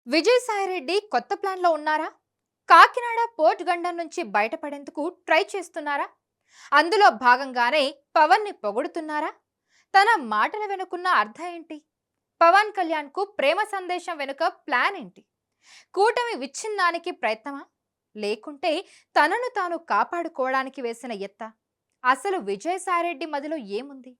విజయసాయిరెడ్డి కొత్త ప్లాన్లో ఉన్నారా? కాకినాడ పోర్ట్ గండం నుంచి బయటపడేందుకు ట్రై చేస్తున్నారా? అందులో భాగంగానే పవన్ ని పొగుడుతున్నారా? తన మాటల వెనుకున్న అర్థం ఏంటి? పవన్ కళ్యాణ్ కు ప్రేమ సందేశం వెనుక ప్లాన్ ఏంటి? కూటమి విచ్ఛిన్నానికి ప్రయత్నమా, లేకుంటే తనను తాను కాపాడుకోవడానికి వేసిన ఎత్త? అసలు విజయసాయిరెడ్డి మదిలో ఏముంది?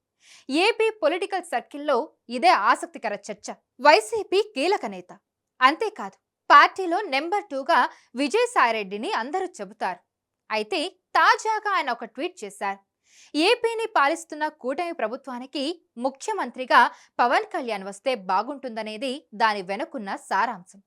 ఏపీ పొలిటికల్ సర్కిల్లో ఇదే ఆసక్తికర చర్చ. వైసీపీ కీలక నేత, అంతేకాదు పార్టీలో నెంబర్ 2గా విజయసాయిరెడ్డిని అందరూ చెబుతారు. అయితే తాజాగా ఆయన ఒక ట్వీట్ చేశారు. ఏపీని పాలిస్తున్న కూటమి ప్రభుత్వానికి ముఖ్యమంత్రిగా పవన్ కళ్యాణ్ వస్తే బాగుంటుందనేది దాని వెనుకున్న సారాంశం.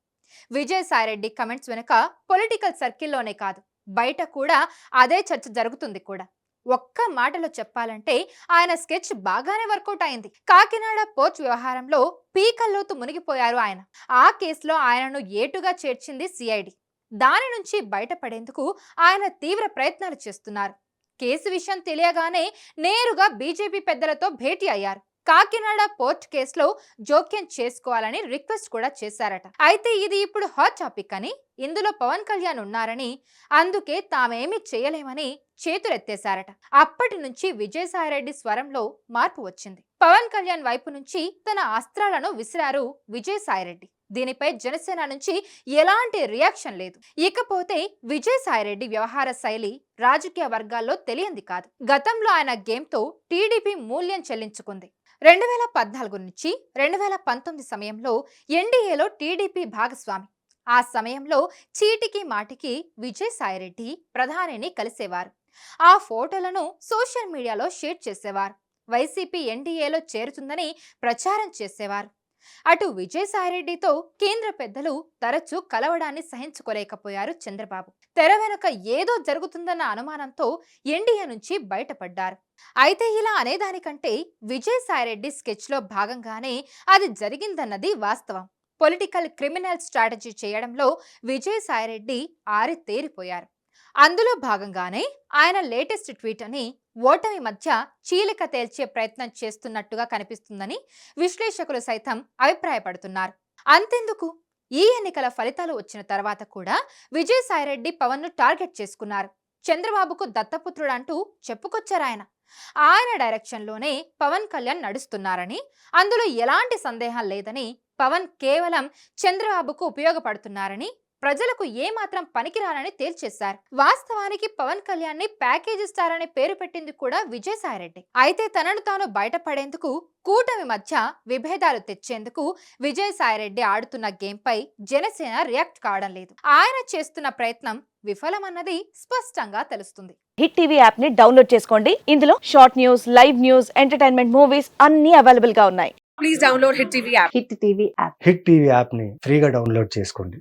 విజయసాయిరెడ్డి కమెంట్స్ వెనుక పొలిటికల్ సర్కిల్లోనే కాదు, బయట కూడా అదే చర్చ జరుగుతుంది కూడా. ఒక్క మాటలో చెప్పాలంటే ఆయన స్కెచ్ బాగానే వర్కౌట్ అయింది. కాకినాడ పోర్ట్ వ్యవహారంలో పీకల్లోతు మునిగిపోయారు ఆయన. ఆ కేసులో ఆయనను ఏటుగా చేర్చింది సిఐడి. దాని నుంచి బయటపడేందుకు ఆయన తీవ్ర ప్రయత్నాలు చేస్తున్నారు. కేసు విషయం తెలియగానే నేరుగా బీజేపీ పెద్దలతో భేటీ అయ్యారు. కాకినాడ పోర్ట్ కేసులో జోక్యం చేసుకోవాలని రిక్వెస్ట్ కూడా చేశారట. అయితే ఇది ఇప్పుడు హాట్ టాపిక్ అని, ఇందులో పవన్ కళ్యాణ్ ఉన్నారని, అందుకే తామేమీ చేయలేమని చేతులెత్తేశారట. అప్పటి నుంచి విజయసాయిరెడ్డి స్వరంలో మార్పు వచ్చింది. పవన్ కళ్యాణ్ వైపు నుంచి తన అస్త్రాలను విసిరారు విజయసాయిరెడ్డి. దీనిపై జనసేన నుంచి ఎలాంటి రియాక్షన్ లేదు. ఇకపోతే విజయసాయిరెడ్డి వ్యవహార శైలి రాజకీయ వర్గాల్లో తెలియంది కాదు. గతంలో ఆయన గేమ్తో టీడీపీ మూల్యం చెల్లించుకుంది. 2014 నుంచి 2019 సమయంలో ఎన్డీఏలో టీడీపీ భాగస్వామి. ఆ సమయంలో చీటికి మాటికి విజయసాయిరెడ్డి ప్రధానిని కలిసేవారు. ఆ ఫోటోలను సోషల్ మీడియాలో షేర్ చేసేవారు. వైసీపీ ఎన్డీఏలో చేరుతుందని ప్రచారం చేసేవారు. అటు విజయసాయిరెడ్డితో కేంద్ర పెద్దలు తరచూ కలవడాన్ని సహించుకోలేకపోయారు చంద్రబాబు. తెర వెనుక ఏదో జరుగుతుందన్న అనుమానంతో ఎన్డీఏ నుంచి బయటపడ్డారు. అయితే ఇలా అనేదానికంటే విజయసాయిరెడ్డి స్కెచ్ లో భాగంగానే అది జరిగిందన్నది వాస్తవం. పొలిటికల్ క్రిమినల్ స్ట్రాటజీ చేయడంలో విజయసాయిరెడ్డి ఆరితేరిపోయారు. అందులో భాగంగానే ఆయన లేటెస్ట్ ట్వీట్ అని ఓటమి మధ్య చీలిక తేల్చే ప్రయత్నం చేస్తున్నట్టుగా కనిపిస్తుందని విశ్లేషకులు సైతం అభిప్రాయపడుతున్నారు. అంతెందుకు, ఈ ఎన్నికల ఫలితాలు వచ్చిన తర్వాత కూడా విజయసాయిరెడ్డి పవన్ ను టార్గెట్ చేసుకున్నారు. చంద్రబాబుకు దత్తపుత్రుడంటూ చెప్పుకొచ్చారాయన. ఆయన డైరెక్షన్ లోనే పవన్ కళ్యాణ్ నడుస్తున్నారని, అందులో ఎలాంటి సందేహం లేదని, పవన్ కేవలం చంద్రబాబుకు ఉపయోగపడుతున్నారని, ప్రజలకు ఏమాత్రం పనికిరానని తేల్చేశారు. వాస్తవానికి పవన్ కళ్యాణ్ ని ప్యాకేజ్ ఇస్తారని పేరు పెట్టింది కూడా విజయసాయిరెడ్డి. అయితే తనను తాను బయటపడేందుకు, కూటమి మధ్య విభేదాలు తెచ్చేందుకు విజయసాయిరెడ్డి ఆడుతున్న గేమ్ పై జనసేన రియాక్ట్ కావడం లేదు. ఆయన చేస్తున్న ప్రయత్నం విఫలమన్నది స్పష్టంగా తెలుస్తుంది. హిట్ టీవీ యాప్ ని డౌన్లోడ్ చేసుకోండి. ఇందులో short news, live news, entertainment movies అన్ని అవైలబుల్ గా ఉన్నాయి. Please download Hit TV app. Hit TV app hit TV యాప్ని ఫ్రీగా డౌన్లోడ్ చేసుకోండి.